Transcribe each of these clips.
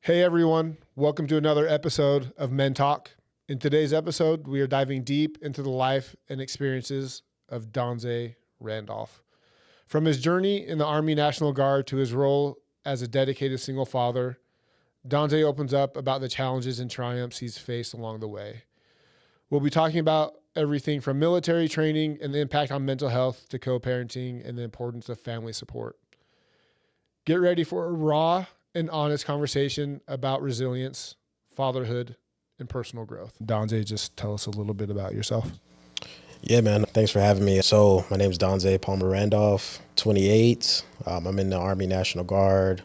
Hey everyone, welcome to another episode of Men Talk. In today's episode, we are diving deep into the life and experiences of Donze Randolph. From his journey in the Army National Guard to his role as a dedicated single father, Donze opens up about the challenges and triumphs he's faced along the way. We'll be talking about everything from military training and the impact on mental health to co-parenting and the importance of family support. Get ready for a raw and honest conversation about resilience, fatherhood, and personal growth. Donze, just tell us a little bit about yourself. Yeah, man. Thanks for having me. So my name's Donze Palmer Randolph, 28. I'm in the Army National Guard,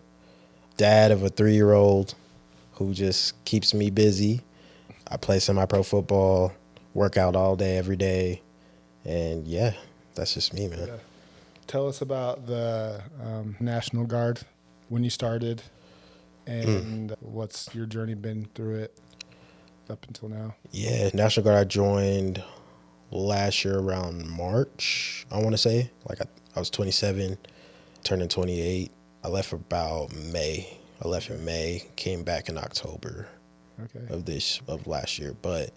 dad of a 3-year-old who just keeps me busy. I play semi-pro football, work out all day, every day. And yeah, that's just me, man. Yeah. Tell us about the National Guard, when you started, and what's your journey been through it up until now? Yeah, National Guard I joined last year around March, I want to say. I was 27, turning 28. I left for about May. I left in May, came back in October of last year. But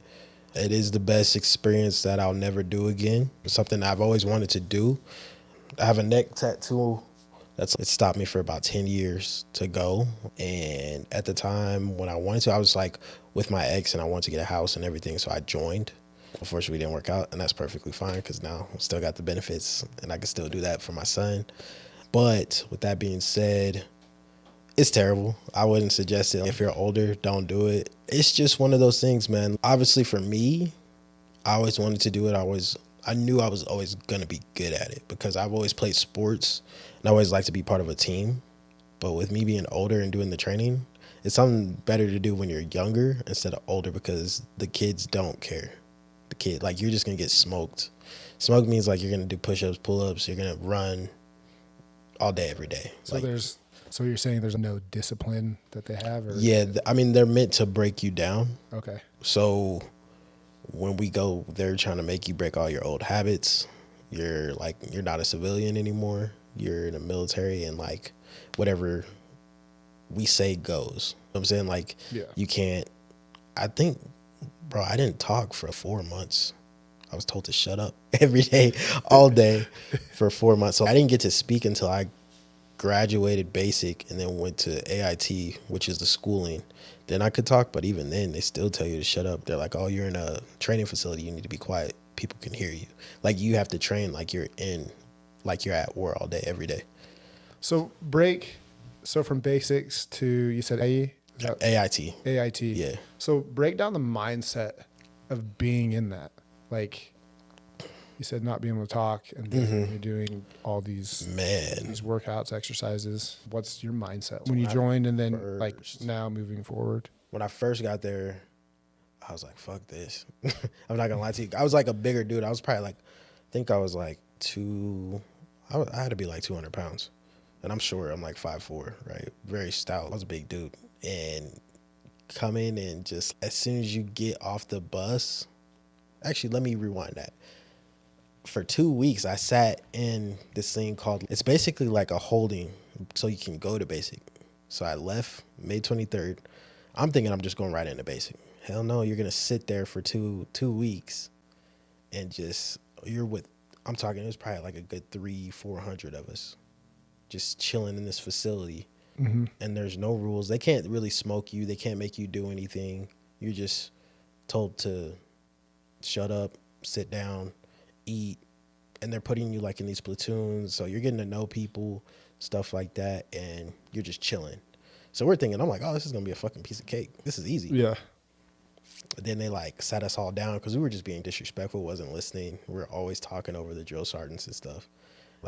it is the best experience that I'll never do again. It's something I've always wanted to do. I have a neck tattoo. It stopped me for about 10 years to go. And at the time when I wanted to, I was like with my ex and I wanted to get a house and everything. So I joined. Unfortunately, it didn't work out, and that's perfectly fine because now I still got the benefits and I can still do that for my son. But with that being said, it's terrible. I wouldn't suggest it. If you're older, don't do it. It's just one of those things, man. Obviously for me, I always wanted to do it. I knew I was always going to be good at it because I've always played sports and I always like to be part of a team. But with me being older and doing the training, it's something better to do when you're younger instead of older because the kids don't care. You're just going to get smoked. Smoke means you're going to do push-ups, pull-ups, you're going to run all day, every day. So you're saying there's no discipline that they have? Or Yeah, they're meant to break you down. Okay. So when we go, they're trying to make you break all your old habits. You're not a civilian anymore. You're in the military and whatever we say goes. You know what I'm saying? Yeah. You can't, I think, bro, I didn't talk for 4 months. I was told to shut up every day, all day for 4 months. So I didn't get to speak until I graduated basic and then went to AIT, which is the schooling. Then I could talk, but even then they still tell you to shut up. They're like, oh, you're in a training facility. You need to be quiet. People can hear you. You have to train you're at war all day, every day. So from basics to, you said AE? AIT. AIT. Yeah. So break down the mindset of being in that. You said not being able to talk and you're doing all these workouts, exercises. What's your mindset when you joined and then now moving forward? When I first got there, I was like, fuck this. I'm not gonna lie to you. I was a bigger dude. I was probably I think I was I had to be 200 pounds. And I'm short. I'm 5'4", right? Very stout. I was a big dude. And come in and just as soon as you get off the bus, actually, let me rewind that. For 2 weeks, I sat in this thing it's basically like a holding so you can go to basic. So I left May 23rd. I'm thinking I'm just going right into basic. Hell no, you're going to sit there for two weeks and I'm talking, it was probably a good 300-400 of us just chilling in this facility. Mm-hmm. And there's no rules. They can't really smoke you. They can't make you do anything. You're just told to shut up, sit down, eat. And they're putting you in these platoons. So you're getting to know people, stuff like that. And you're just chilling. So we're thinking, I'm oh, this is going to be a fucking piece of cake. This is easy. Yeah. But then they sat us all down because we were just being disrespectful, wasn't listening. We were always talking over the drill sergeants and stuff.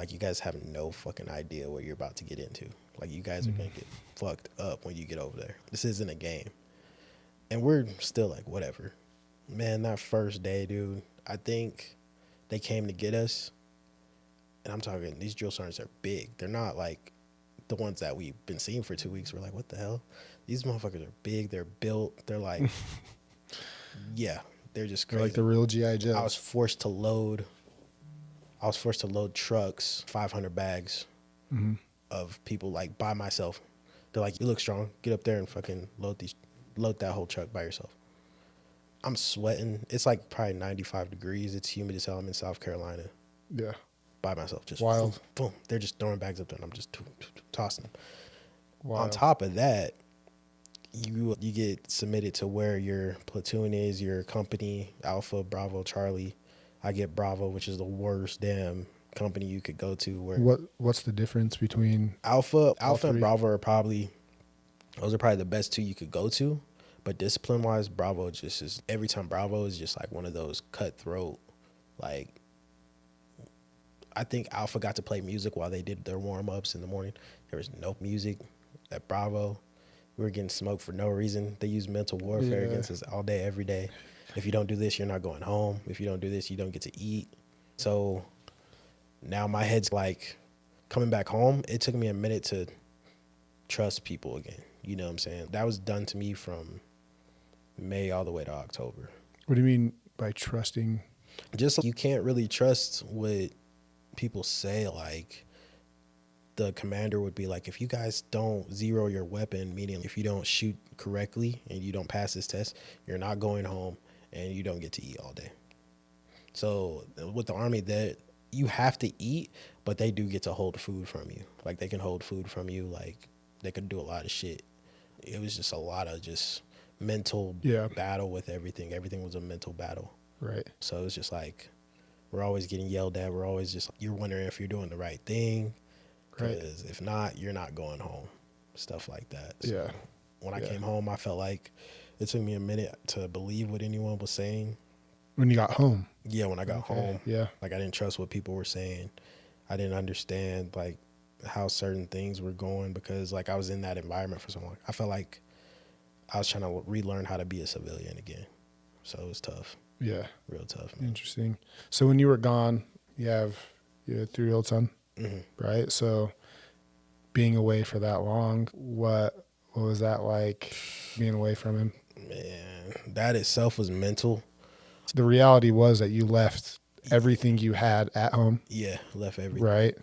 You guys have no fucking idea what you're about to get into. You guys are going to get fucked up when you get over there. This isn't a game. And we're still whatever. Man, that first day, dude, I think they came to get us. And I'm talking, these drill sergeants are big. They're not the ones that we've been seeing for 2 weeks. We're what the hell? These motherfuckers are big. They're built. They're yeah, they're just crazy. They're the real G.I. Joes. I was forced to load trucks, 500 bags of people by myself. They're like, you look strong. Get up there and fucking load that whole truck by yourself. I'm sweating. It's like probably 95 degrees. It's humid as hell. I'm in South Carolina. Yeah. By myself. Just wild. Boom, boom. They're just throwing bags up there and I'm just tossing them. Wild. On top of that, you get submitted to where your platoon is, your company, Alpha, Bravo, Charlie. I get Bravo, which is the worst damn company you could go to. Where what's the difference between Alpha and Bravo are probably the best two you could go to. But discipline wise, Bravo just is, every time Bravo is just like one of those cutthroat, like, I think Alpha got to play music while they did their warm ups in the morning. There was no music at Bravo. We were getting smoked for no reason. They use mental warfare against us all day, every day. If you don't do this, you're not going home. If you don't do this, you don't get to eat. So now my head's like, coming back home, it took me a minute to trust people again. You know what I'm saying? That was done to me from May all the way to October. What do you mean by trusting? Just you can't really trust what people say. Like, the commander would be like, if you guys don't zero your weapon, meaning if you don't shoot correctly and you don't pass this test, you're not going home and you don't get to eat all day. So with the Army, that you have to eat, but they do get to hold food from you. Like, they can hold food from you. Like, they could do a lot of shit. It was just a lot of just mental battle with everything. Everything was a mental battle. Right. So it's just like, we're always getting yelled at. We're always just, you're wondering if you're doing the right thing. Because if not, you're not going home. Stuff like that. So when I came home, I felt like it took me a minute to believe what anyone was saying. When you got home? Yeah, when I got home. Yeah. Like, I didn't trust what people were saying. I didn't understand, like, how certain things were going because, like, I was in that environment for so long. I felt like I was trying to relearn how to be a civilian again. So it was tough. Yeah. Real tough, man. Interesting. So when you were gone, you had a 3-year-old son, right? So being away for that long, what was that like, being away from him? Man, that itself was mental. The reality was that you left everything you had at home. Yeah, left everything. Right.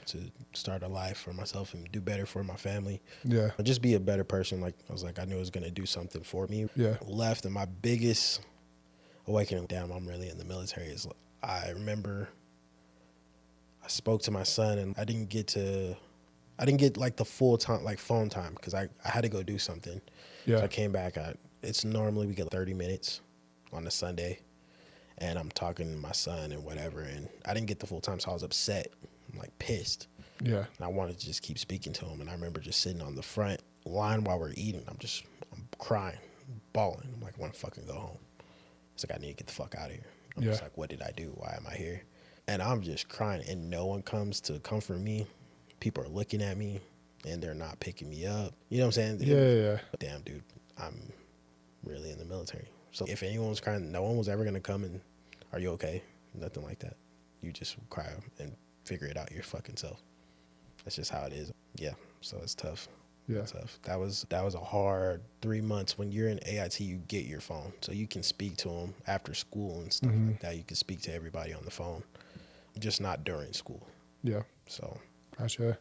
To start a life for myself and do better for my family. Yeah. Just be a better person. Like, I was like, I knew it was going to do something for me. Yeah. Left, and my biggest awakening, damn, I'm really in the military, is I remember I spoke to my son and I didn't get like the full time, like phone time, because I had to go do something. Yeah. So I came back. It's normally we get 30 minutes on a Sunday, and I'm talking to my son and whatever, and I didn't get the full time, so I was upset. I'm like pissed. Yeah. And I wanted to just keep speaking to him, and I remember just sitting on the front line while we're eating. I'm crying, bawling. I'm like, I want to fucking go home. It's like, I need to get the fuck out of here. I'm just like, what did I do? Why am I here? And I'm just crying, and no one comes to comfort me. People are looking at me, and they're not picking me up. You know what I'm saying? Yeah. Damn, dude, I'm really in the military. So if anyone was crying, no one was ever going to come and, are you okay? Nothing like that. You just cry and figure it out your fucking self. That's just how it is. Yeah, so it's tough. Yeah. It's tough. That was a hard 3 months. When you're in AIT, you get your phone, so you can speak to them after school and stuff like that. You can speak to everybody on the phone, just not during school. Yeah. So. Gotcha.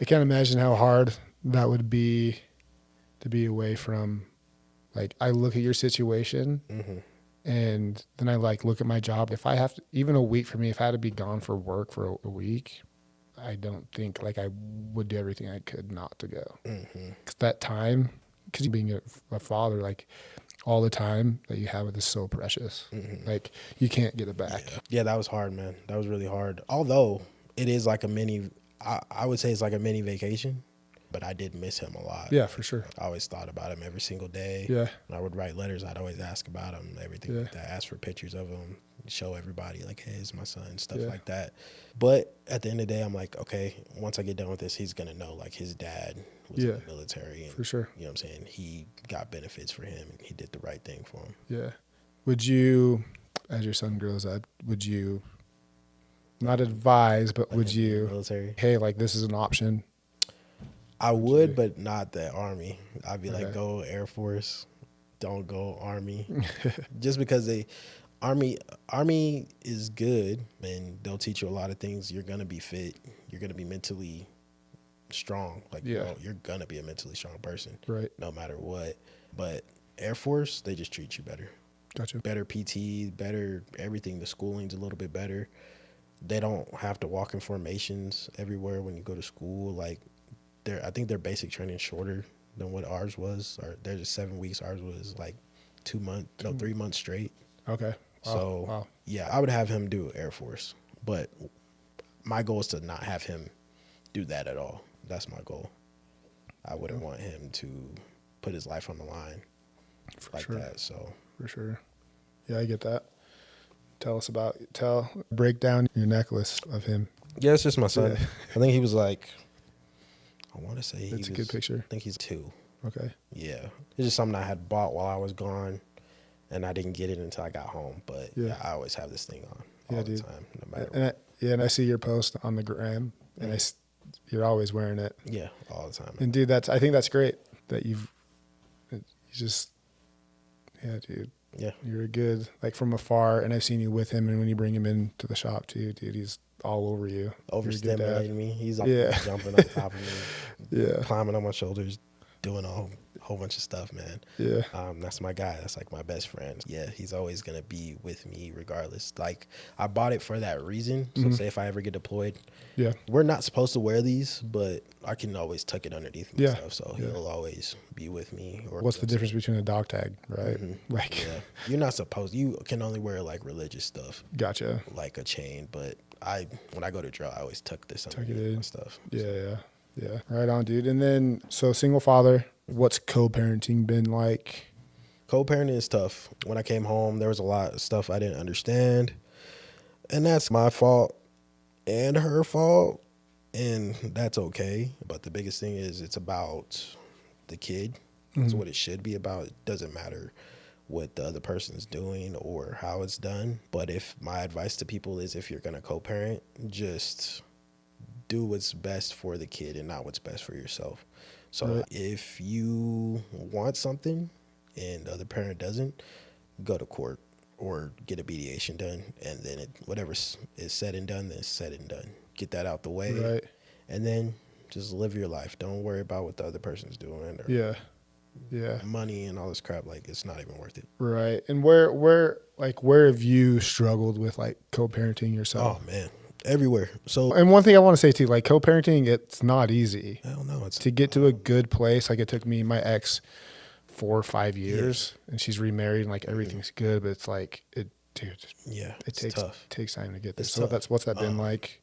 I can't imagine how hard that would be to be away from, like, I look at your situation and then I like look at my job. If I have to, even a week for me, if I had to be gone for work for a week, I don't think like I would do everything I could not to go. Cause that time, cause being a father, like all the time that you have is so precious. Like you can't get it back. Yeah, that was hard, man. That was really hard. Although it is like a mini, I would say it's like a mini vacation, but I did miss him a lot. Yeah, for sure. I always thought about him every single day. Yeah. When I would write letters, I'd always ask about him, everything like that. Ask for pictures of him, show everybody like, hey, it's my son, stuff like that. But at the end of the day, I'm like, okay, once I get done with this, he's going to know like his dad was in the military. And, for sure. You know what I'm saying? He got benefits for him and he did the right thing for him. Yeah. Would you, as your son grows up, would you not advise, but would you, military? Hey, like this is an option? I would, but not the Army. I'd be like, go Air Force, don't go Army. Just because Army is good and they'll teach you a lot of things. You're going to be fit. You're going to be mentally strong. Like, Yeah. you're going to be a mentally strong person. Right. No matter what. But Air Force, they just treat you better. Gotcha. Better PT, better everything. The schooling's a little bit better. They don't have to walk in formations everywhere when you go to school. Like, I think their basic training shorter than what ours was. Or they're just 7 weeks. Ours was like 3 months straight. Okay. Wow. So, wow. yeah, I would have him do Air Force. But my goal is to not have him do that at all. That's my goal. I wouldn't want him to put his life on the line that. So for sure. Yeah, I get that. Break down your necklace of him. yeah, it's just my son. Yeah. I think he was like, I want to say It's a good picture. I think he's 2. Okay. Yeah. It's just something I had bought while I was gone, and I didn't get it until I got home. But yeah, I always have this thing on all the time, no matter what. And I see your post on the gram, and you're always wearing it. Yeah, all the time. And dude, I think that's great that you just, yeah, dude. Yeah. You're good, like from afar, and I've seen you with him, and when you bring him into the shop too, dude, he's all over you. Overstimulating me. He's like jumping on top of me. Yeah. Climbing on my shoulders, doing a whole bunch of stuff, man. Yeah. That's my guy. That's like my best friend. Yeah, he's always gonna be with me regardless. Like, I bought it for that reason. So say if I ever get deployed, we're not supposed to wear these, but I can always tuck it underneath me and stuff. So he'll always be with me. Or what's the difference between a dog tag, right? Like, you're not supposed. You can only wear like religious stuff. Gotcha. Like a chain, but when I go to drill, I always tuck this underneath and stuff. Yeah. Right on, dude. And then, so single father, what's co-parenting been like? Co-parenting is tough. When I came home, there was a lot of stuff I didn't understand. And that's my fault and her fault. And that's okay. But the biggest thing is it's about the kid. That's what it should be about. It doesn't matter what the other person's doing or how it's done. But if my advice to people is, if you're going to co-parent, just do what's best for the kid and not what's best for yourself. So if you want something and the other parent doesn't, go to court or get a mediation done. And then whatever is said and done, then it's said and done. Get that out the way. Right. And then just live your life. Don't worry about what the other person's doing. Or money and all this crap. Like, it's not even worth it. Right. And where have you struggled with like co-parenting yourself? Oh man, everywhere. So, and one thing I want to say too, like co-parenting, it's not easy. Hell no, it's to get to a good place. Like, it took me and my ex 4 or 5 years, and she's remarried, and like everything's good, but it's like it takes tough. Takes time to get there. It's So tough. what's that been like?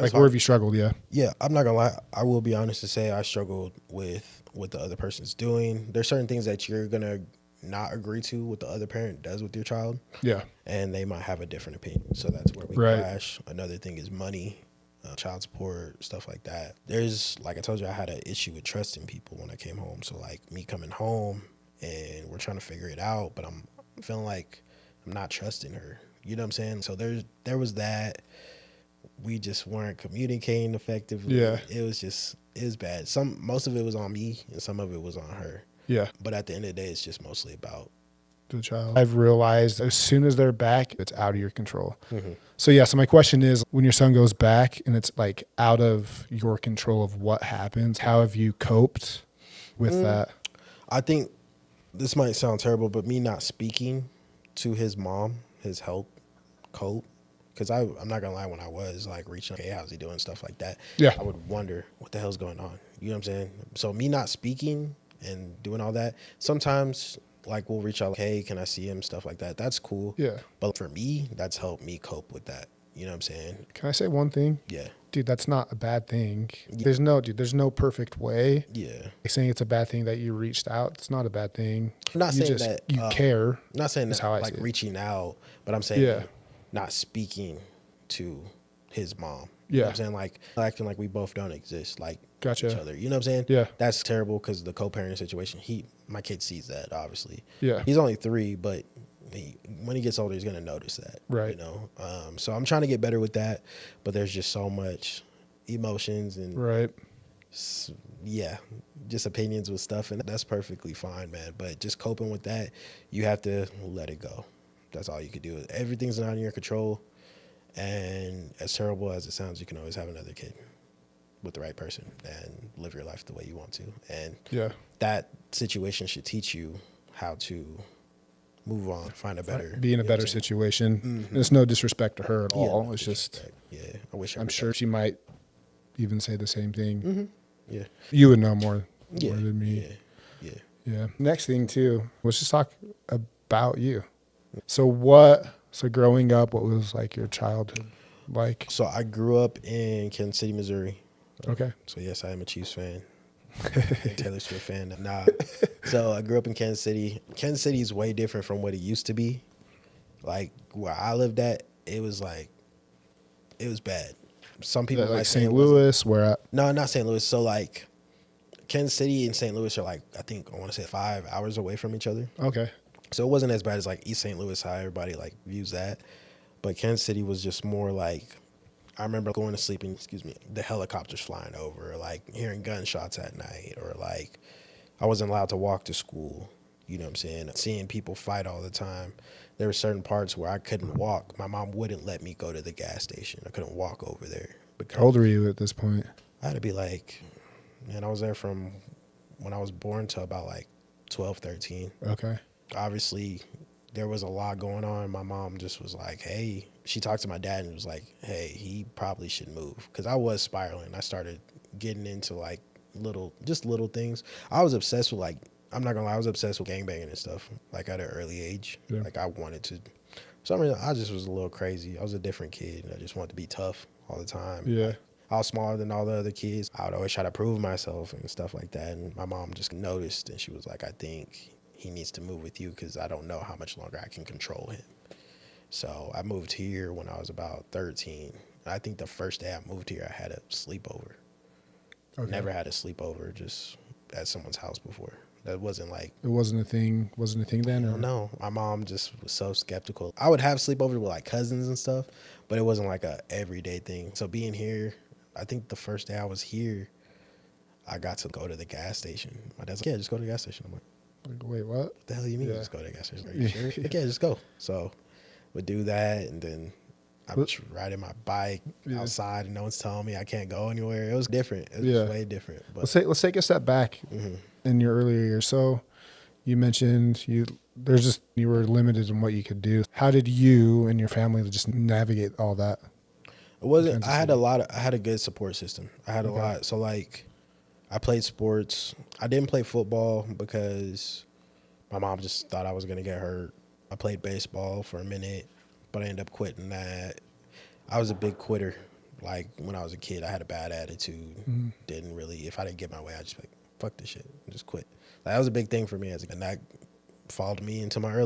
Like, where have you struggled? Yeah, I'm not gonna lie. I will be honest to say I struggled with what the other person's doing. There's certain things that you're gonna not agree to what the other parent does with your child. Yeah. And they might have a different opinion. So that's where we clash. Another thing is money, child support, stuff like that. There's, like I told you, I had an issue with trusting people when I came home. So like me coming home and we're trying to figure it out, but I'm feeling like I'm not trusting her. You know what I'm saying? So there was that. We just weren't communicating effectively. Yeah. It was bad. Most of it was on me and some of it was on her. Yeah. But at the end of the day, it's just mostly about the child. I've realized as soon as they're back, it's out of your control. So so my question is, when your son goes back and it's like out of your control of what happens, how have you coped with that? I think this might sound terrible, but me not speaking to his mom has helped cope. Because I'm not going to lie, when I was like reaching, hey, how's he doing, stuff like that, I would wonder what the hell's going on. You know what I'm saying? So me not speaking and doing all that, sometimes like we'll reach out, like, hey, can I see him, stuff like that. That's cool. Yeah. But for me, that's helped me cope with that. You know what I'm saying? Can I say one thing? Yeah. Dude, that's not a bad thing. Yeah. There's no perfect way. Yeah. Like saying it's a bad thing that you reached out, it's not a bad thing. I'm not saying that you care. I'm not saying that how like reaching out, but I'm saying not speaking to his mom. You know what I'm saying? Like acting like we both don't exist, like each other. You know what I'm saying? Yeah. That's terrible because the co-parenting situation, my kid sees that, obviously. Yeah. He's only 3, but when he gets older, he's going to notice that. Right. You know? So I'm trying to get better with that, but there's just so much emotions and just opinions with stuff, and that's perfectly fine, man. But just coping with that, you have to let it go. That's all you can do. Everything's not in your control. And as terrible as it sounds, you can always have another kid. with the right person and live your life the way you want to. And Yeah. that situation should teach you how to move on, find a better, Be in a better situation. And it's no disrespect to her at all. no it's just, disrespect. Yeah, I wish I'm sure she might even say the same thing. Yeah, You would know more yeah, than me. yeah. Yeah. Next thing too, let's just talk about you. So growing up, what was like your childhood like? So I grew up in Kansas City, Missouri. Okay. So yes, I am a Chiefs fan. And Taylor Swift fan. Nah. So I grew up in Kansas City. Kansas City is way different from what it used to be. Like where I lived at, it was bad. Some people Like might say St. Louis, where at? No, not St. Louis. So like Kansas City and St. Louis are like, I want to say 5 hours away from each other. Okay. So it wasn't as bad as like East St. Louis, how everybody like views that. But Kansas City was just more like, I remember going to sleep and, the helicopters flying over, or like hearing gunshots at night, or like I wasn't allowed to walk to school. You know what I'm saying? Seeing people fight all the time. There were certain parts where I couldn't walk. My mom wouldn't let me go to the gas station. I couldn't walk over there. How old were you at this point? I had to be like, man, I was there from when I was born to about like 12, 13. Okay. Obviously, there was a lot going on. My mom just was like, hey, she talked to my dad and was like, hey, he probably should move. Because I was spiraling. I started getting into like little things. I was obsessed with like, I'm not gonna lie, I was obsessed with gangbanging and stuff, like at an early age. Yeah. Like I wanted to, for some reason, I just was a little crazy. I was a different kid. I just wanted to be tough all the time. Yeah. Like, I was smaller than all the other kids. I would always try to prove myself and stuff like that. And my mom just noticed, and she was like, I think he needs to move with you because I don't know how much longer I can control him. So I moved here when I was about 13. I think the first day I moved here, I had a sleepover. Okay. Never had a sleepover just at someone's house before. That wasn't like... It wasn't a thing then? Or? No. My mom just was so skeptical. I would have sleepovers with like cousins and stuff, but it wasn't like a everyday thing. So being here, I think the first day I was here, I got to go to the gas station. My dad's like, yeah, just go to the gas station. I'm like, wait, what the hell you mean just go to the gas station? Are you sure? Like, yeah, just go. So would do that, and then I was riding my bike outside, and no one's telling me I can't go anywhere. It was different. It was way different. But let's take a step back in your earlier years. So you mentioned you were limited in what you could do. How did you and your family just navigate all that? It wasn't. I had a good support system. I had a lot. So like, I played sports. I didn't play football because my mom just thought I was gonna get hurt. I played baseball for a minute, but I ended up quitting that. I was a big quitter. Like when I was a kid, I had a bad attitude. Didn't really, if I didn't get my way, I just like, fuck this shit, and just quit. Like, that was a big thing for me and that followed me into my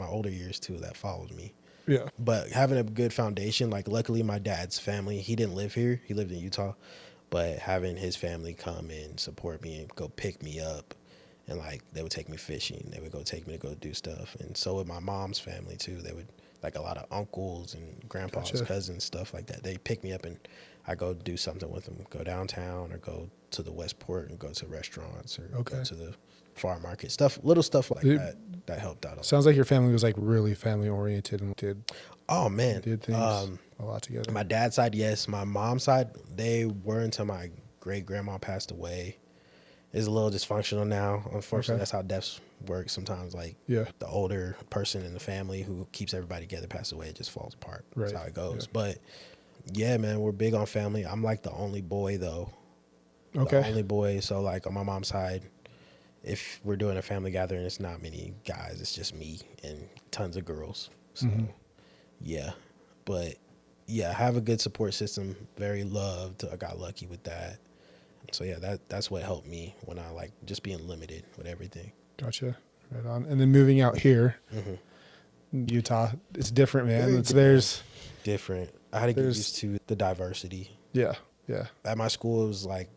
older years too. That followed me. Yeah. But having a good foundation, like luckily my dad's family, he didn't live here. He lived in Utah. But having his family come and support me and go pick me up, and like they would take me fishing, they would go take me to go do stuff. And so would my mom's family too. They would, like a lot of uncles and grandpa's cousins, stuff like that. They pick me up and I go do something with them, go downtown or go to the Westport and go to restaurants or go to the farm market, little stuff like that helped out a lot. Sounds like your family was like really family oriented and did things a lot together. My dad's side, yes. My mom's side, they were until my great grandma passed away. It's a little dysfunctional now. Unfortunately, that's how deaths work sometimes. Like the older person in the family who keeps everybody together passed away, it just falls apart. That's how it goes. But yeah, man, we're big on family. I'm like the only boy though. The only boy. So like on my mom's side, if we're doing a family gathering, it's not many guys. It's just me and tons of girls. So yeah, but yeah, I have a good support system. Very loved. I got lucky with that. So yeah, that's what helped me when I like just being limited with everything. Gotcha. Right on. And then moving out here, Utah, it's different, man. There's different. I had to get used to the diversity. Yeah. Yeah. At my school, it was like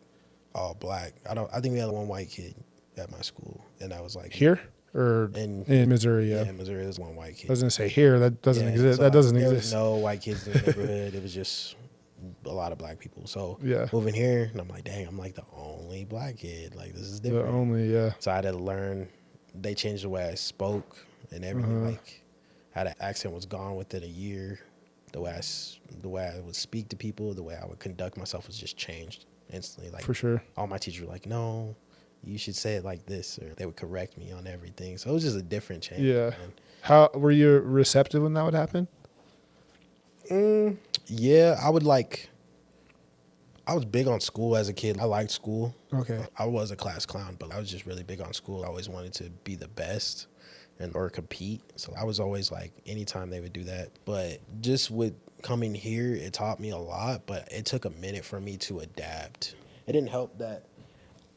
all black. I think we had one white kid at my school, and I was like here or in Missouri. Yeah, in Missouri, there's one white kid. I was gonna say here. That doesn't exist. So that doesn't exist. There was no white kids in the neighborhood. It was just a lot of black people. So moving here, and I'm like, dang, I'm like the only black kid. Like this is different. The only, So I had to learn. They changed the way I spoke and everything. Like how the accent was gone within a year. The way I would speak to people, the way I would conduct myself was just changed instantly. Like For sure. all my teachers were like, no, you should say it like this, or they would correct me on everything. So it was just a different change. Yeah. Man. How were you receptive when that would happen? Yeah, I was big on school as a kid. I liked school. Okay. I was a class clown, but I was just really big on school. I always wanted to be the best or compete. So I was always like, anytime they would do that. But just with coming here, it taught me a lot, but it took a minute for me to adapt. It didn't help that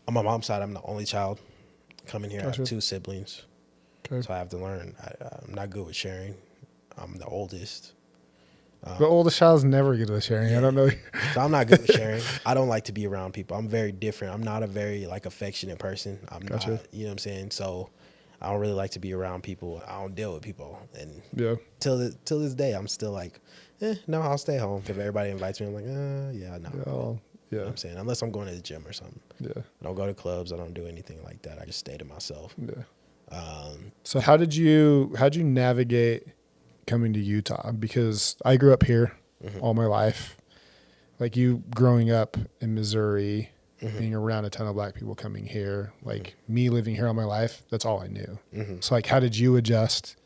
on my mom's side, I'm the only child coming here. Gotcha. I have 2 siblings. Okay. So I have to learn. I'm not good with sharing. I'm the oldest. The oldest child's never good with sharing. I don't know. So I'm not good with sharing. I don't like to be around people. I'm very different. I'm not a very like affectionate person. I'm Gotcha. not, you know what I'm saying? So I don't really like to be around people. I don't deal with people. And Yeah. till this day, I'm still like, no, I'll stay home. If everybody invites me, I'm like, yeah, no. Yeah. You know Yeah. what I'm saying? Unless I'm going to the gym or something. Yeah. I don't go to clubs. I don't do anything like that. I just stay to myself. Yeah. So how'd you navigate coming to Utah? Because I grew up here all my life. Like you growing up in Missouri, being around a ton of black people coming here, like me living here all my life, that's all I knew. So like, how did you adjust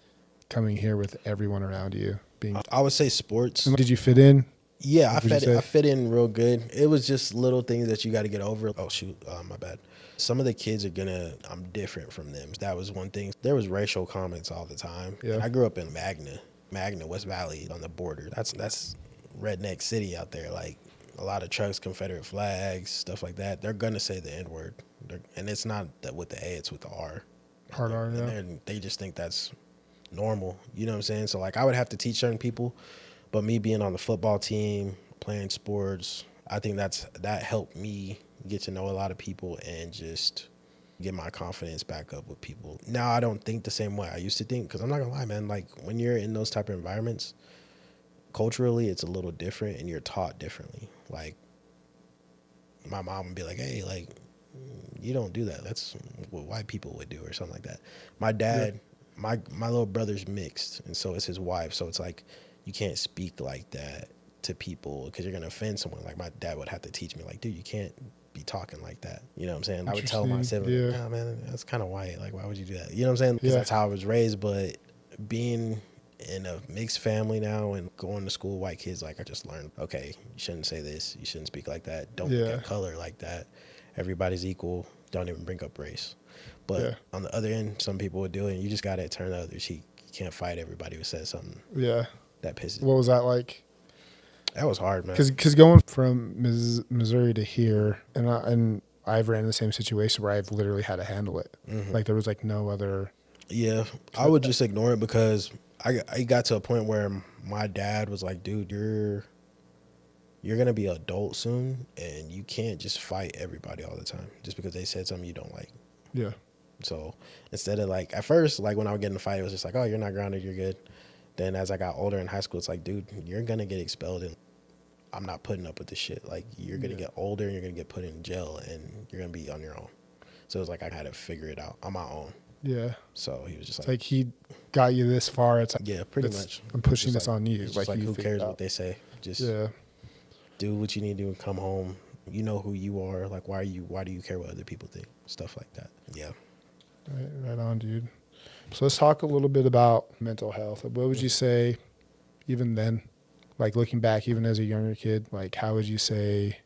coming here with everyone around you being? I would say sports. Did you fit in? Yeah, I fit in real good. It was just little things that you got to get over. Oh, shoot. My bad. Some of the kids I'm different from them. That was one thing. There was racial comments all the time. Yeah. I grew up in Magna, West Valley on the border. That's redneck city out there. Like a lot of trucks, Confederate flags, stuff like that. They're going to say the N-word. And it's not that with the A, it's with the R. Hard R, yeah. And they just think that's normal. You know what I'm saying? So like I would have to teach certain people. But me being on the football team, playing sports, I think that helped me get to know a lot of people and just get my confidence back up with people. Now I don't think the same way I used to think, because I'm not gonna lie, man. Like when you're in those type of environments, culturally it's a little different and you're taught differently. Like my mom would be like, hey, like you don't do that. That's what white people would do or something like that. My dad, my little brother's mixed, and so is his wife. So it's like, you can't speak like that to people because you're going to offend someone. Like my dad would have to teach me, like, dude, you can't be talking like that. You know what I'm saying? I would tell my sibling, nah, man, that's kind of white. Like, why would you do that? You know what I'm saying? Because that's how I was raised. But being in a mixed family now and going to school, white kids, like I just learned, okay, you shouldn't say this. You shouldn't speak like that. Don't look at color like that. Everybody's equal. Don't even bring up race. But on the other end, some people would do it, and you just got to turn the other cheek. You can't fight everybody who says something. Yeah. That pisses. What was that like? That was hard, man. Because going from Missouri to here, and I've ran in the same situation where I've literally had to handle it. Like there was like no other. Yeah, I would just ignore it because I got to a point where my dad was like, dude, you're gonna be an adult soon, and you can't just fight everybody all the time just because they said something you don't like. Yeah. So instead of like at first, like when I would get in a fight, it was just like, oh, you're not grounded, you're good. Then as I got older in high school, it's like, dude, you're going to get expelled, and I'm not putting up with this shit. Like, you're going to get older, and you're going to get put in jail, and you're going to be on your own. So it was like I had to figure it out on my own. Yeah. So he was just like he got you this far. It's like, yeah, pretty much. I'm pushing this on you. It's like who cares what they say? Just do what you need to do and come home. You know who you are. Like, why do you care what other people think? Stuff like that. Yeah. Right on, dude. So let's talk a little bit about mental health. What would you say, even then, like looking back, even as a younger kid, like how would you say,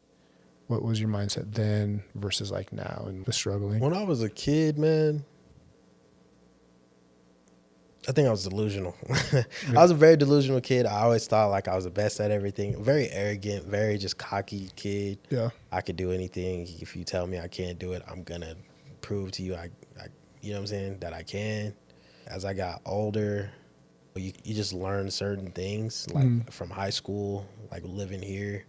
what was your mindset then versus like now and the struggling? When I was a kid, man, I think I was delusional. I was a very delusional kid. I always thought like I was the best at everything. Very arrogant, very just cocky kid. Yeah. I could do anything. If you tell me I can't do it, I'm going to prove to you, you know what I'm saying, that I can. As I got older, you just learn certain things, like from high school, like living here.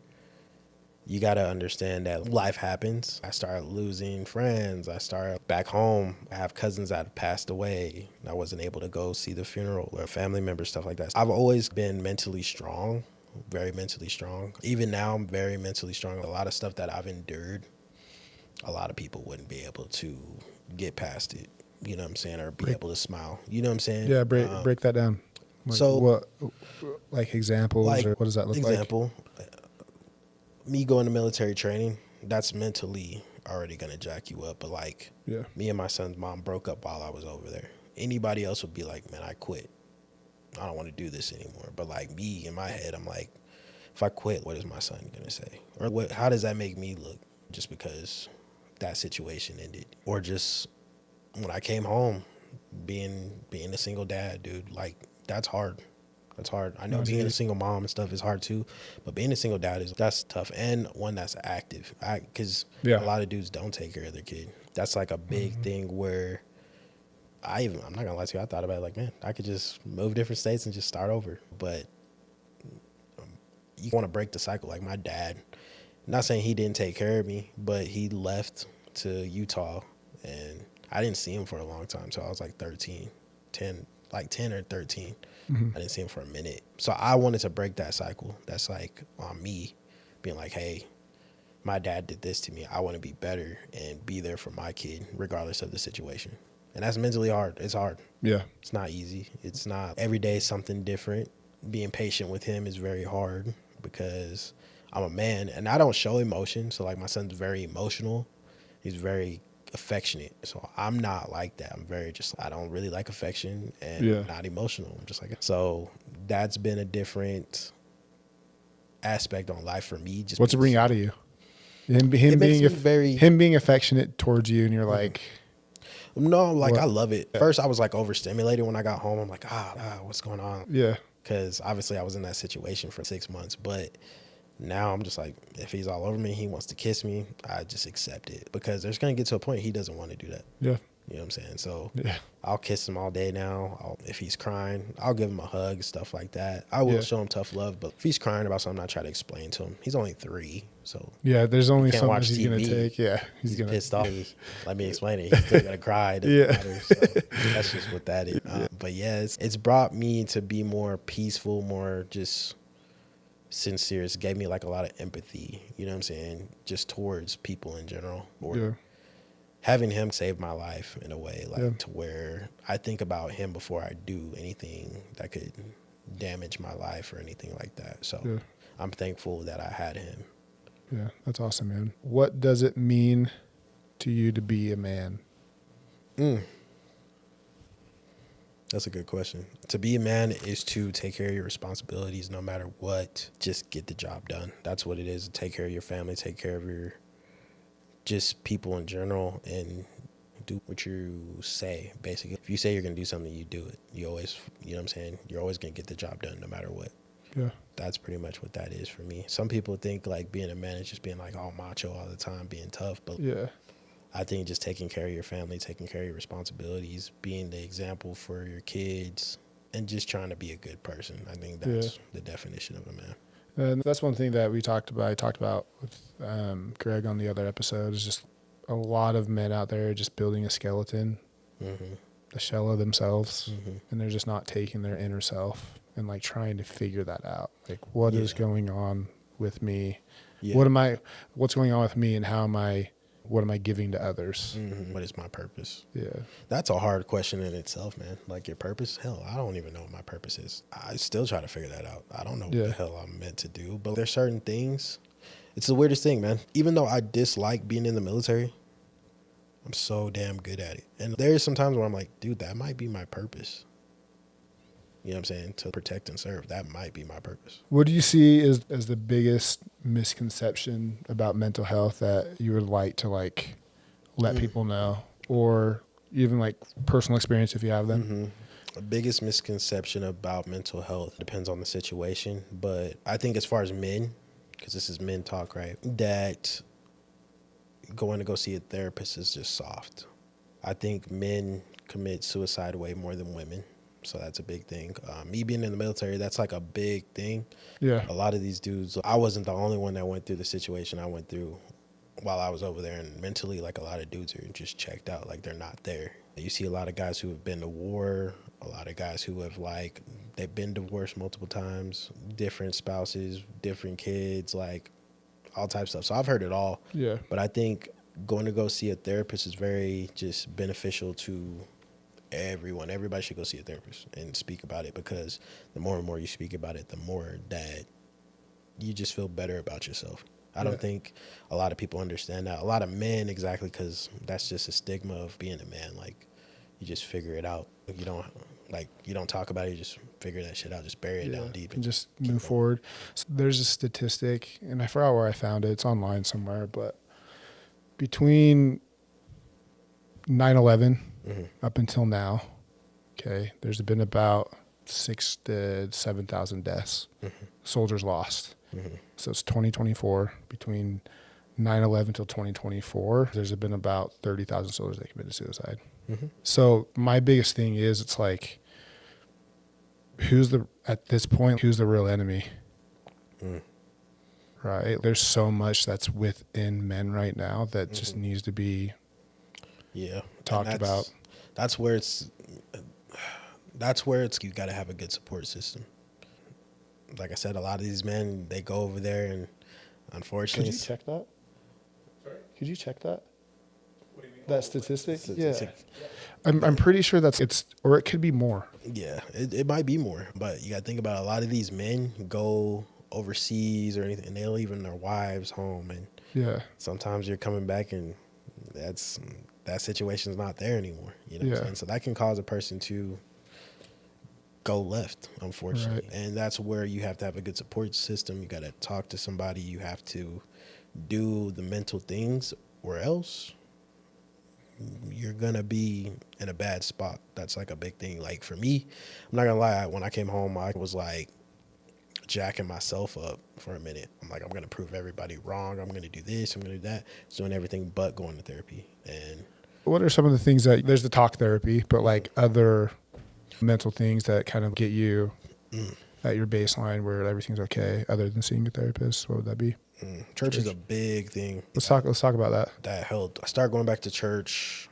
You got to understand that life happens. I started losing friends. I started back home. I have cousins that have passed away. I wasn't able to go see the funeral or family members, stuff like that. I've always been mentally strong, very mentally strong. Even now, I'm very mentally strong. A lot of stuff that I've endured, a lot of people wouldn't be able to get past it. You know what I'm saying? Or be able to smile. You know what I'm saying? Yeah, break that down. Like, so, what, like examples, or what does that look like? Example, me going to military training, that's mentally already gonna jack you up. But like, me and my son's mom broke up while I was over there. Anybody else would be like, man, I quit. I don't want to do this anymore. But like me, in my head, I'm like, if I quit, what is my son gonna say? Or what? How does that make me look? Just because that situation ended, or just when I came home, being a single dad, dude, like that's hard. That's hard. I know being a single mom and stuff is hard too, but being a single dad that's tough, and one that's active. Because a lot of dudes don't take care of their kid. That's like a big thing where I'm not gonna lie to you, I thought about it like, man, I could just move different states and just start over. But you want to break the cycle. Like my dad, not saying he didn't take care of me, but he left to Utah, and I didn't see him for a long time. So I was like 10 or 13. I didn't see him for a minute. So I wanted to break that cycle. That's like on me being like, hey, my dad did this to me. I want to be better and be there for my kid regardless of the situation. And that's mentally hard. It's hard. Yeah. It's not easy. It's not. Every day is something different. Being patient with him is very hard because I'm a man and I don't show emotion. So like my son's very emotional. He's very affectionate. So I'm not like that. I'm very I don't really like affection and not emotional. I'm just like, so that's been a different aspect on life for me. Just what's it bring out of you? Him being affectionate towards you, and you're like, no, like what? I love it. First, I was like overstimulated when I got home. I'm like, what's going on? Yeah. Because obviously I was in that situation for 6 months, but now I'm just like, if he's all over me, he wants to kiss me, I just accept it because there's going to get to a point he doesn't want to do that. Yeah. You know what I'm saying? So I'll kiss him all day now. If he's crying, I'll give him a hug, stuff like that. I will show him tough love, but if he's crying about something, I try to explain to him. He's only 3, so there's only so much he's going to take. Yeah, he's gonna pissed off. Let me explain it. He's still going to cry. It doesn't matter. So that's just what that is. But it's brought me to be more peaceful, more just sincere. It gave me like a lot of empathy, you know what I'm saying, just towards people in general. Having him saved my life in a way, like to where I think about him before I do anything that could damage my life or anything like that. So I'm thankful that I had him. Yeah, that's awesome, man. What does it mean to you to be a man? That's a good question. To be a man is to take care of your responsibilities no matter what. Just get the job done. That's what it is. Take care of your family, take care of your just people in general, and do what you say, basically. If you say you're going to do something, you do it. You always, you know what I'm saying? You're always going to get the job done no matter what. Yeah. That's pretty much what that is for me. Some people think like being a man is just being like all macho all the time, being tough. But I think just taking care of your family, taking care of your responsibilities, being the example for your kids, and just trying to be a good person. I think that's the definition of a man. And that's one thing that I talked about with Greg on the other episode, is just a lot of men out there just building a skeleton, a shell of themselves, and they're just not taking their inner self and like trying to figure that out. Like, what is going on with me? What's going on with me, and what am I giving to others? What is my purpose? Yeah. That's a hard question in itself, man. Like, your purpose? Hell, I don't even know what my purpose is. I still try to figure that out. I don't know what the hell I'm meant to do. But there's certain things. It's the weirdest thing, man. Even though I dislike being in the military, I'm so damn good at it. And there's some times where I'm like, dude, that might be my purpose. You know what I'm saying? To protect and serve. That might be my purpose. What do you see as the biggest misconception about mental health that you would like to like let people know, or even like personal experience if you have them? The biggest misconception about mental health depends on the situation. But I think as far as men, because this is men talk, right, that going to go see a therapist is just soft. I think men commit suicide way more than women. So that's a big thing. Me being in the military, that's like a big thing. Yeah. A lot of these dudes, I wasn't the only one that went through the situation I went through while I was over there. And mentally, like, a lot of dudes are just checked out. Like, they're not there. You see a lot of guys who have been to war, a lot of guys who have, like, they've been divorced multiple times, different spouses, different kids, like, all types of stuff. So I've heard it all. Yeah. But I think going to go see a therapist is very just beneficial to everyone. Everybody should go see a therapist and speak about it, because the more and more you speak about it, the more that you just feel better about yourself. I don't think a lot of people understand that. A lot of men, exactly, because that's just a stigma of being a man. Like, you just figure it out. You don't talk about it. You just figure that shit out. Just bury it down deep and just move forward. So there's a statistic, and I forgot where I found it. It's online somewhere, but between 9/11 up until now, okay, there's been about 6,000 to 7,000 deaths, soldiers lost. So it's 2024. Between 9/11 till 2024, there's been about 30,000 soldiers that committed suicide. So my biggest thing is, it's like, at this point, who's the real enemy? Right? There's so much that's within men right now that just needs to be talked about. That's where it's you got to have a good support system. Like I said, a lot of these men, they go over there, and unfortunately, Could you check that? Sorry? Could you check that? What do you mean? That statistic? Yeah. I'm pretty sure or it could be more. Yeah, it might be more, but you got to think about, a lot of these men go overseas or anything, and they're leaving their wives home, and sometimes you're coming back, and that situation's not there anymore. You know what I'm saying? So that can cause a person to go left, unfortunately. Right. And that's where you have to have a good support system. You got to talk to somebody. You have to do the mental things, or else you're going to be in a bad spot. That's like a big thing. Like for me, I'm not going to lie, when I came home, I was like jacking myself up for a minute. I'm like, I'm going to prove everybody wrong. I'm going to do this. I'm going to do that. Doing everything but going to therapy. And what are some of the things there's the talk therapy, but like other mental things that kind of get you at your baseline where everything's okay, other than seeing a therapist? What would that be? Church is a big thing. Let's talk about that. That helped. I started going back to church,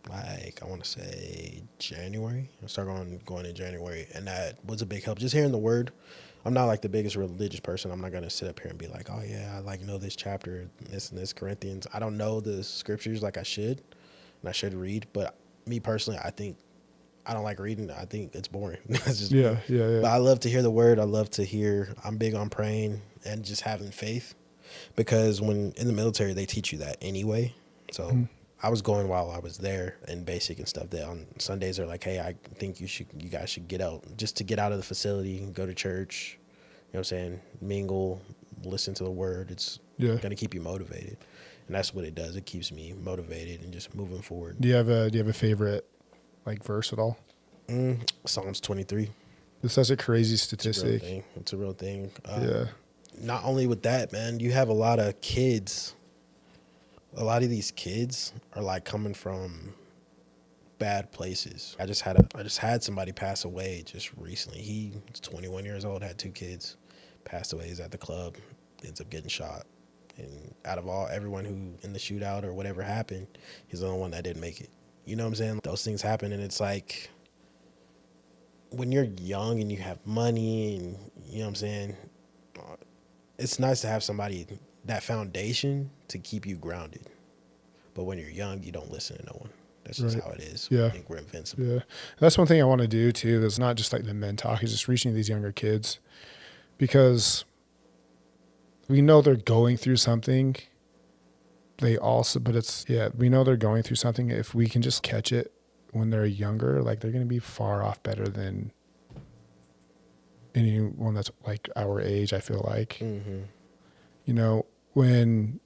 like, I want to say January. I started going in January, and that was a big help. Just hearing the word. I'm not like the biggest religious person. I'm not going to sit up here and be like, oh yeah, I like know this chapter, this and this, Corinthians. I don't know the scriptures like I should, and I should read. But me personally, I don't like reading. I think it's boring. It's just But I love to hear the word. I'm big on praying and just having faith, because when in the military, they teach you that anyway. So I was going while I was there in basic and stuff, that on Sundays are like, hey, I think you guys should get out, just to get out of the facility, go to church, you know what I'm saying, mingle, listen to the word. It's going to keep you motivated. And that's what it does. It keeps me motivated and just moving forward. Do you have a favorite like verse at all? Psalms 23. It's such a crazy statistic. It's a real thing. Not only with that, man, you have a lot of kids. A lot of these kids are like coming from bad places. I just had somebody pass away just recently. He's 21 years old, had 2 kids, passed away. He's at the club, ends up getting shot. And out of everyone who in the shootout or whatever happened, he's the only one that didn't make it. You know what I'm saying? Those things happen, and it's like, when you're young and you have money, and you know what I'm saying, it's nice to have somebody, that foundation to keep you grounded. But when you're young, you don't listen to no one. That's just how it is. Yeah. I think we're invincible. Yeah. That's one thing I want to do too. That's not just like the men talk, is just reaching these younger kids, because we know they're going through something. We know they're going through something. If we can just catch it when they're younger, like, they're going to be far off better than anyone that's like our age, I feel like. You know, when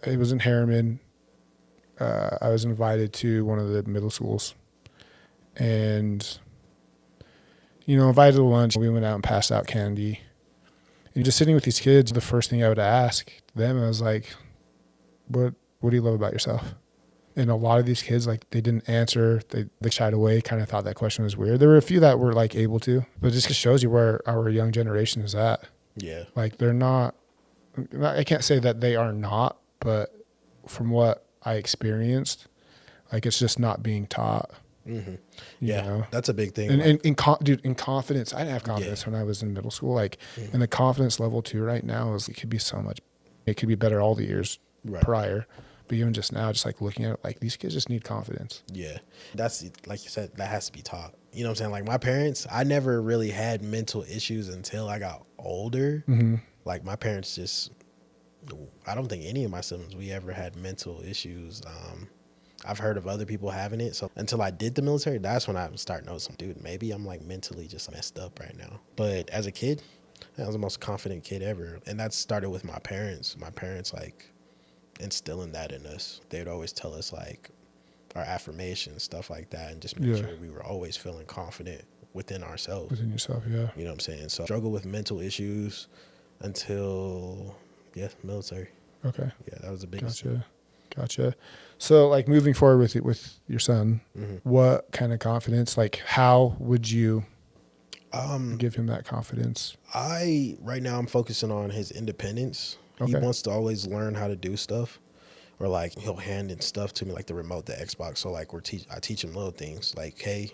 it was in Harriman, I was invited to one of the middle schools, and, you know, invited to lunch. We went out and passed out candy, and just sitting with these kids, the first thing I would ask them, I was like, what do you love about yourself? And a lot of these kids, like, they didn't answer. They shied away, kind of thought that question was weird. There were a few that were like able to, but it just shows you where our young generation is at. Yeah. Like, they're not, I can't say that they are not, but from what I experienced, like, it's just not being taught. You know? That's a big thing. And in confidence, I didn't have confidence when I was in middle school. Like, and the confidence level too right now is, it could be so much, it could be better all the years prior. But even just now, just like looking at it, like, these kids just need confidence. Yeah. That's, like you said, that has to be taught. You know what I'm saying? Like, my parents, I never really had mental issues until I got older. Like my parents just, I don't think any of my siblings, we ever had mental issues. I've heard of other people having it. So until I did the military, that's when I started noticing, dude, maybe I'm like mentally just messed up right now. But as a kid, I was the most confident kid ever. And that started with my parents. My parents like instilling that in us. They'd always tell us like our affirmations, stuff like that, and just make sure we were always feeling confident within ourselves. Within yourself, yeah. You know what I'm saying? So I struggled with mental issues until, military. Okay. Yeah, that was the biggest thing. Gotcha. So like moving forward with your son, what kind of confidence, like how would you give him that confidence? Right now I'm focusing on his independence. Okay. He wants to always learn how to do stuff, or like he'll hand in stuff to me, like the remote, the Xbox. So like I teach him little things like, hey,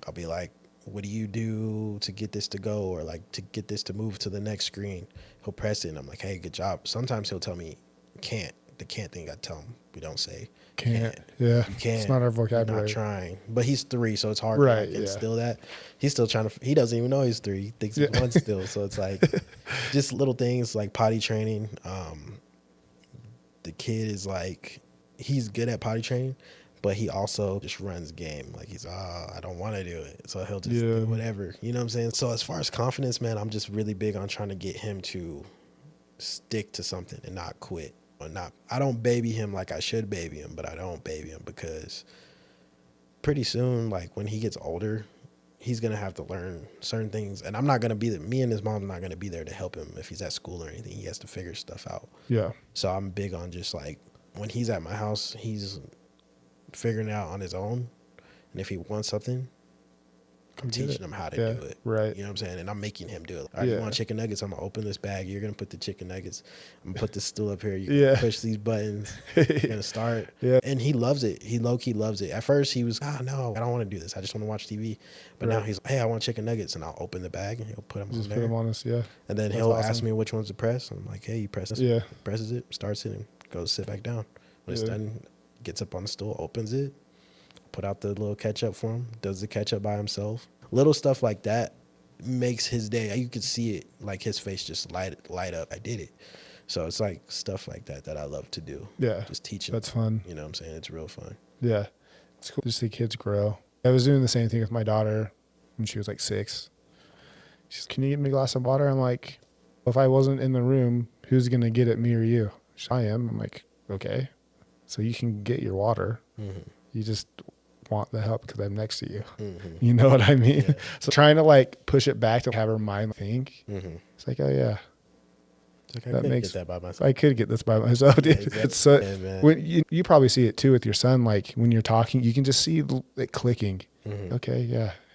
I'll be like, what do you do to get this to go, or like to get this to move to the next screen? He'll press it and I'm like, hey, good job. Sometimes he'll tell me can't. The can't thing I tell him we don't say. Can't. Yeah. You can't. It's not our vocabulary. You're not trying. But he's 3, so it's hard right, to instill that. He's still trying to, he doesn't even know he's 3. He thinks he's 1 still. So it's like just little things like potty training. The kid is like, he's good at potty training, but he also just runs game. Like he's, I don't want to do it. So he'll just do whatever. You know what I'm saying? So as far as confidence, man, I'm just really big on trying to get him to stick to something and not quit. I don't baby him like I should baby him, but I don't baby him because pretty soon, like when he gets older, he's going to have to learn certain things. And I'm not going to be there. Me and his mom are not going to be there to help him if he's at school or anything. He has to figure stuff out. Yeah. So I'm big on just like when he's at my house, he's figuring it out on his own. And if he wants something, I'm teaching him how to do it. Right. You know what I'm saying? And I'm making him do it. All right, you want chicken nuggets? I'm going to open this bag. You're going to put the chicken nuggets. I'm going to put this stool up here. You're going to push these buttons. You're going to start. And he loves it. He low-key loves it. At first, he was, no, I don't want to do this. I just want to watch TV. But now he's like, hey, I want chicken nuggets. And I'll open the bag and he'll put them on there. Put them on us, and then he'll ask me which ones to press. I'm like, hey, you press this. He presses it, starts it, and goes sit back down. When it's done, gets up on the stool, opens it, put out the little ketchup for him, does the ketchup by himself. Little stuff like that makes his day. You could see it, like his face just light up. I did it. So it's like stuff like that I love to do. Yeah. Just teaching. That's fun. You know what I'm saying? It's real fun. Yeah. It's cool to see kids grow. I was doing the same thing with my daughter when she was like 6. She's, can you get me a glass of water? I'm like, if I wasn't in the room, who's going to get it, me or you? She's, I am. I'm like, okay. So you can get your water. You just want the help because I'm next to you. You know what I mean? So trying to like push it back to have her mind think. It's like, oh yeah. Like, that makes get that by myself. I could get this by myself, dude. Exactly. It's so, when you probably see it too with your son. Like when you're talking, you can just see it clicking. Okay,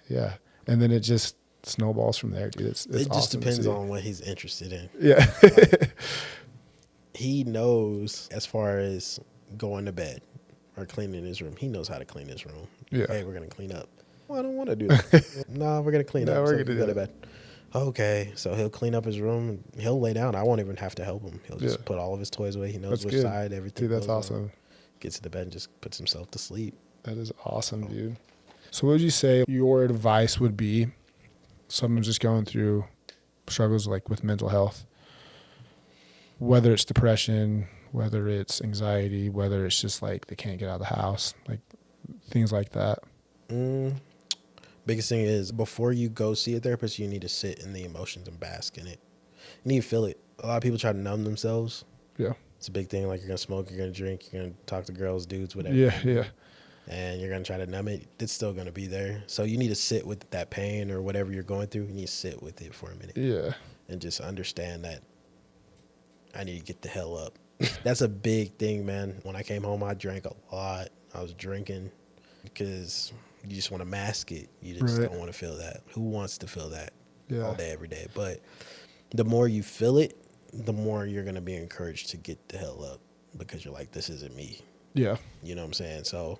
yeah, and then it just snowballs from there, dude. It's it just depends on what he's interested in. Yeah, like, he knows as far as going to bed or cleaning his room. He knows how to clean his room. Yeah, hey, we're gonna clean up. Well, I don't want to do that. No, we're gonna clean up. We're gonna go to bed. Okay, so he'll clean up his room. He'll lay down. I won't even have to help him. He'll just put all of his toys away. He knows which side everything. Dude, that's awesome. On. Gets to the bed and just puts himself to sleep. That is awesome, dude. So what would you say your advice would be? Someone's just going through struggles like with mental health, whether it's depression, whether it's anxiety, whether it's just like they can't get out of the house, like things like that. Biggest thing is before you go see a therapist, you need to sit in the emotions and bask in it. You need to feel it. A lot of people try to numb themselves. Yeah. It's a big thing. Like you're going to smoke, you're going to drink, you're going to talk to girls, dudes, whatever. Yeah. And you're going to try to numb it. It's still going to be there. So you need to sit with that pain or whatever you're going through. You need to sit with it for a minute. Yeah. And just understand that I need to get the hell up. That's a big thing, man. When I came home, I drank a lot. I was drinking because you just want to mask it. You just don't want to feel that. Who wants to feel that all day, every day? But the more you feel it, the more you're going to be encouraged to get the hell up because you're like, this isn't me. Yeah. You know what I'm saying? So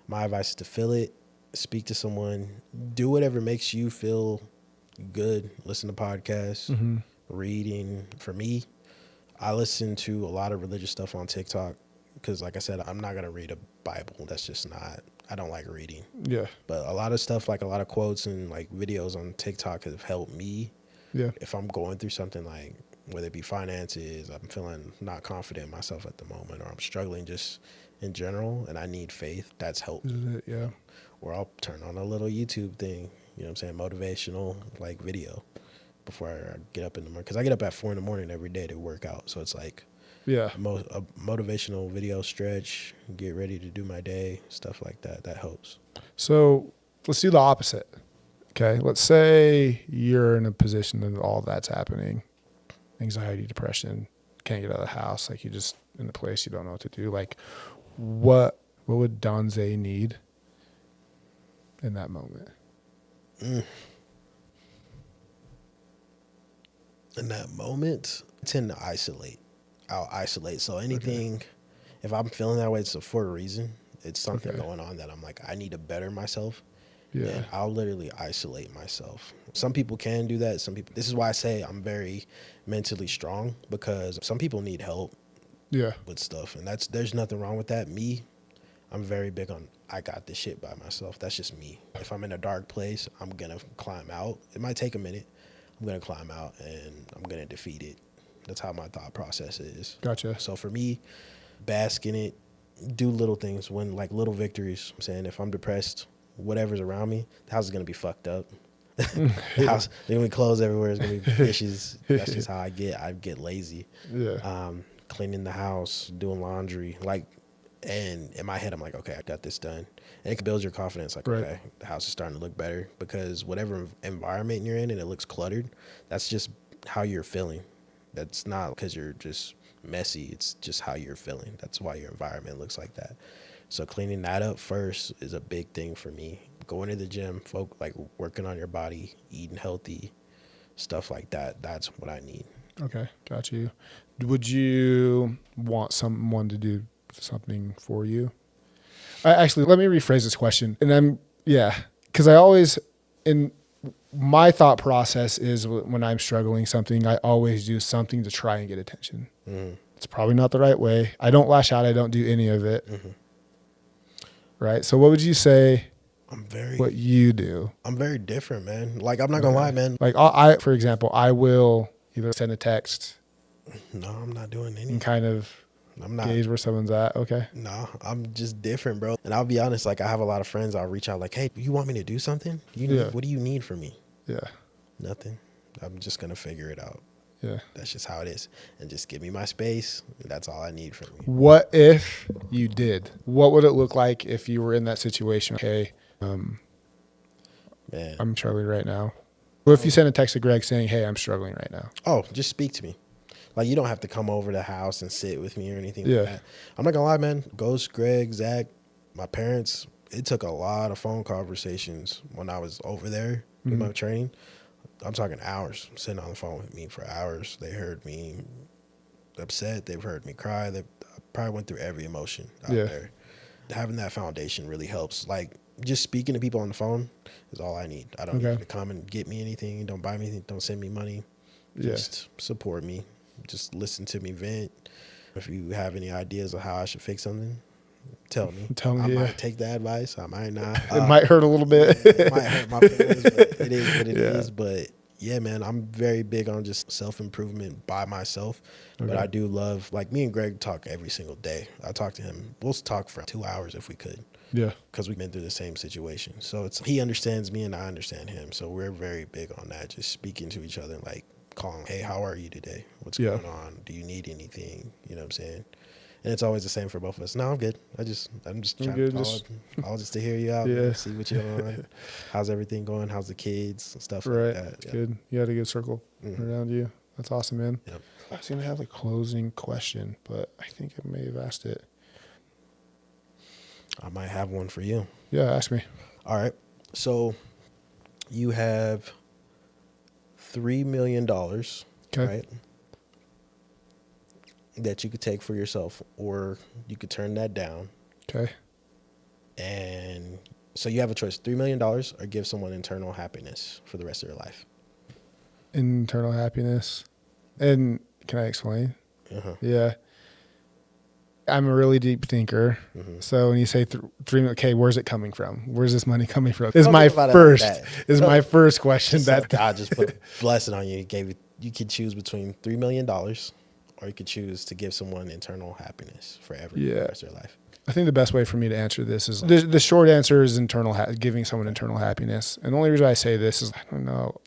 my advice is to feel it, speak to someone, do whatever makes you feel good. Listen to podcasts, reading. For me, I listen to a lot of religious stuff on TikTok because, like I said, I'm not going to read a Bible. That's just not, I don't like reading. Yeah. But a lot of stuff, like a lot of quotes and like videos on TikTok have helped me. Yeah. If I'm going through something like whether it be finances, I'm feeling not confident in myself at the moment, or I'm struggling just in general and I need faith, that's helped. Yeah. Or I'll turn on a little YouTube thing, you know what I'm saying, motivational like video before I get up in the morning. Because I get up at 4 a.m. every day to work out. So it's like Yeah. a motivational video, stretch, get ready to do my day, stuff like that. That helps. So let's do the opposite. Okay. Let's say you're in a position that all that's happening. Anxiety, depression, can't get out of the house. Like, you just in a place you don't know what to do. Like, what would Donze need in that moment? In that moment, I tend to isolate. I'll isolate. So anything, if I'm feeling that way, it's for a reason. It's something going on that I'm like, I need to better myself. Yeah. And I'll literally isolate myself. Some people can do that. Some people, this is why I say I'm very mentally strong, because some people need help with stuff. And there's nothing wrong with that. Me, I'm very big on, I got this shit by myself. That's just me. If I'm in a dark place, I'm going to climb out. It might take a minute. I'm going to climb out and I'm going to defeat it. That's how my thought process is. Gotcha. So for me, bask in it, do little things, win like little victories. I'm saying if I'm depressed, whatever's around me, the house is going to be fucked up. The house, there's going to be clothes everywhere. There's going to be dishes. That's just how I get. I get lazy. Yeah. Cleaning the house, doing laundry. Like, and in my head, I'm like, okay, I got this done. And it can build your confidence. Like, okay, the house is starting to look better, because whatever environment you're in and it looks cluttered, that's just how you're feeling. That's not because you're just messy. It's just how you're feeling. That's why your environment looks like that. So cleaning that up first is a big thing for me. Going to the gym, like working on your body, eating healthy, stuff like that. That's what I need. Okay, got you. Would you want someone to do something for you? Actually, let me rephrase this question. And because I always, in my thought process is when I'm struggling something, I always do something to try and get attention. It's probably not the right way. I don't lash out. I don't do any of it. Right. So what would you say? What you do? I'm very different, man. Like, I'm not gonna lie, man. Like, I, for example, I will either send a text. No, I'm not doing anything. And kind of gauge where someone's at. Okay. No, I'm just different, bro. And I'll be honest, like, I have a lot of friends. I'll reach out like, hey, you want me to do something? What do you need from me? Yeah. Nothing. I'm just gonna figure it out. Yeah. That's just how it is. And just give me my space. That's all I need from you. What if you did? What would it look like if you were in that situation? Okay. Man, I'm struggling right now. What if you send a text to Greg saying, hey, I'm struggling right now? Oh, just speak to me. Like, you don't have to come over to the house and sit with me or anything like that. I'm not gonna lie, man. Ghost, Greg, Zach, my parents, it took a lot of phone conversations when I was over there with my training. I'm talking hours, sitting on the phone with me for hours. They heard me upset. They've heard me cry. I probably went through every emotion out there. Having that foundation really helps. Like, just speaking to people on the phone is all I need. I don't need you to come and get me anything. Don't buy me anything. Don't send me money. Just support me. Just listen to me vent. If you have any ideas of how I should fix something, tell me. I might take the advice. I might not. It might hurt a little bit. It might hurt my feelings, but it is what it is. But yeah, man, I'm very big on just self-improvement by myself. But I do love, like, me and Greg talk every single day. I talk to him. We'll talk for 2 hours if we could. Yeah. Because we've been through the same situation. So he understands me and I understand him. So we're very big on that, just speaking to each other, like calling, hey, how are you today? What's going on? Do you need anything? You know what I'm saying? And it's always the same for both of us. No, I'm good. I'm just trying to call just to hear you out, see what you're on. How's everything going? How's the kids and stuff like that? It's good. You had a good circle around you. That's awesome, man. Yep. I was going to have a closing question, but I think I may have asked it. I might have one for you. Yeah, ask me. All right. So you have $3 million, right? That you could take for yourself, or you could turn that down. Okay. And so you have a choice, $3 million or give someone internal happiness for the rest of your life. Internal happiness. And can I explain? Yeah. I'm a really deep thinker. So when you say okay, where's it coming from? Where's this money coming from? My first question. God just put a blessing on you. He gave you You could choose between $3 million or you could choose to give someone internal happiness forever for the rest of their life. I think the best way for me to answer this is the short answer is giving someone internal happiness. And the only reason I say this is I don't know.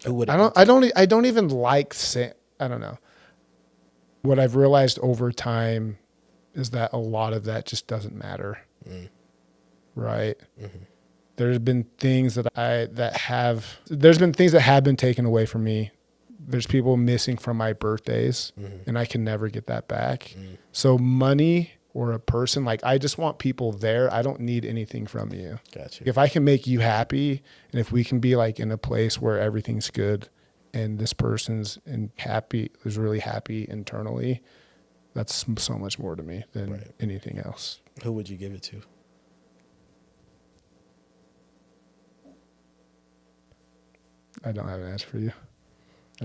I don't even like saying, I don't know. What I've realized over time is that a lot of that just doesn't matter. Right? Mm-hmm. There's been things that have been taken away from me. There's people missing from my birthdays, and I can never get that back. So money or a person, like I just want people there. I don't need anything from you. Gotcha. If I can make you happy, and if we can be like in a place where everything's good, and this person's is really happy internally, that's so much more to me than anything else. Who would you give it to? I don't have an answer for you.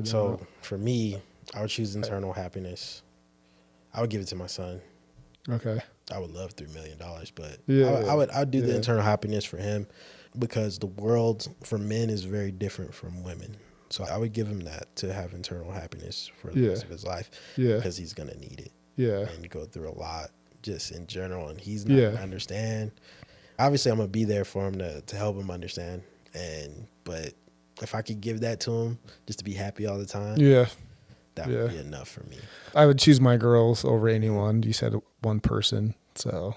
So for me, I would choose internal happiness. I would give it to my son. Okay. I would love $3 million, but I'd do the internal happiness for him because the world for men is very different from women. So I would give him that to have internal happiness for the rest of his life because he's going to need it. Yeah. And go through a lot just in general. And he's not going to understand. Obviously, I'm going to be there for him to help him understand. But if I could give that to him just to be happy all the time, that would be enough for me. I would choose my girls over anyone. You said one person. So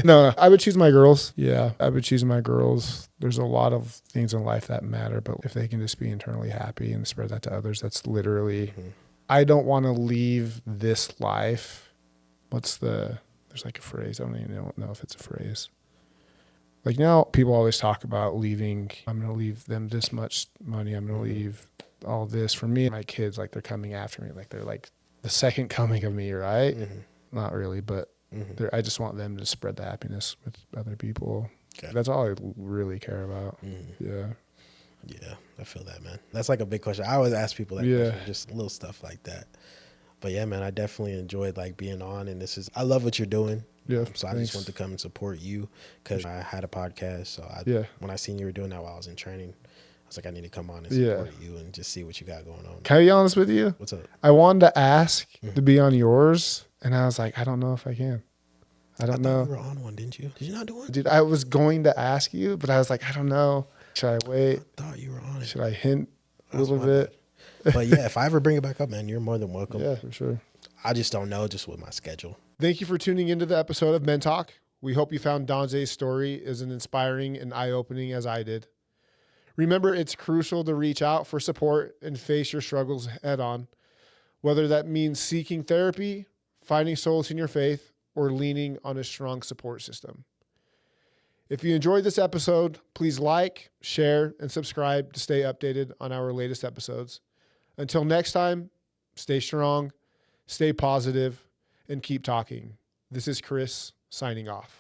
no, I would choose my girls. Yeah, I would choose my girls. There's a lot of things in life that matter, but if they can just be internally happy and spread that to others, that's literally, I don't want to leave this life. There's like a phrase. I don't even know if it's a phrase. Like now people always talk about leaving. I'm going to leave them this much money. I'm going to leave all this for me and my kids. Like they're coming after me. Like they're like the second coming of me, right? Not really, but I just want them to spread the happiness with other people. Okay. That's all I really care about. Yeah, I feel that, man. That's like a big question. I always ask people that question, just little stuff like that. But yeah, man, I definitely enjoyed like being on, and I love what you're doing. Yeah. So I just want to come and support you because I had a podcast. So when I seen you were doing that while I was in training, I was like, I need to come on and support you and just see what you got going on. Can I be honest with you? What's up? I wanted to ask to be on yours, and I was like, I don't know if I can. I don't know. You were on one, didn't you? Did you not do one? Dude, I was going to ask you, but I was like, I don't know. Should I wait? I thought you were on it. Should I hint a little bit? But yeah, if I ever bring it back up, man, you're more than welcome. Yeah, for sure. I just don't know, just with my schedule. Thank you for tuning into the episode of Men Talk. We hope you found Donze's story as inspiring and eye-opening as I did. Remember, it's crucial to reach out for support and face your struggles head on, whether that means seeking therapy, finding solace in your faith, or leaning on a strong support system. If you enjoyed this episode, please like, share, and subscribe to stay updated on our latest episodes. Until next time, stay strong, stay positive, and keep talking. This is Chris signing off.